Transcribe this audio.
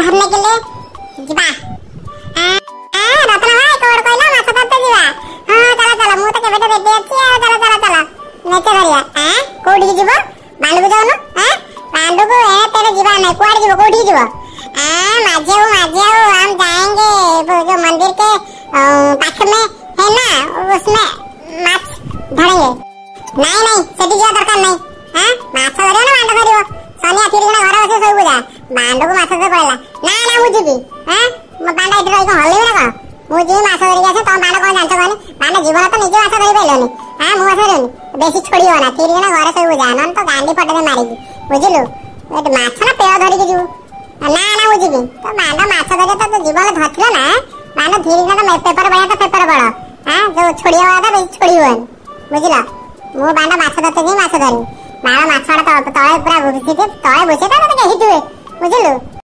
धरने के लिए जिबा रत्न भाई कोड कहला माछ धरते जिबा हां चला चला मु तो केबे रेडी अछि चला चला चला नेचे धरिया कोडी जिबो बांडू को जाउनो बांडू को तेरे जिबा नै कोड जिबो कोडी जिबो माजेऊ हम जाएंगे वो जो मंदिर के पास में है ना उसमें माछ धरेंगे नहीं सेठी जिया दरकार नहीं माछ धरियो ना बांडू धरियो सोनिया तिरगना घर बसे सब बुझा बांडू को माछ धर पड़ला ना मु जीबी म बांडा इधर रही को हल्ले ना मु जीबी माछ धरि गसे तो बांडा कोन जानतो कोनी बांडा जीवन तो निजे माछ धरि पैलोनी मु माछ धरियो बेसी छोड़ियो ना तिरगना घर सब बुझा नन तो गांडी फटे मारी बुझिलु ए माछ ना पेय धरि के जीव ना बुझिबी तो बांडा माछ धरि तो जीवन धरथिला ना बांडा धीरगना तो पेपर बया तो पेपर बड़ जो छोड़ियो वाला बेसी छोड़ियो बुझिला मु बांडा माछ धरते जी माछ धरि बांडा माछड़ा तळे पूरा घुसी तळे बसे तो के हितुए बुझिलु।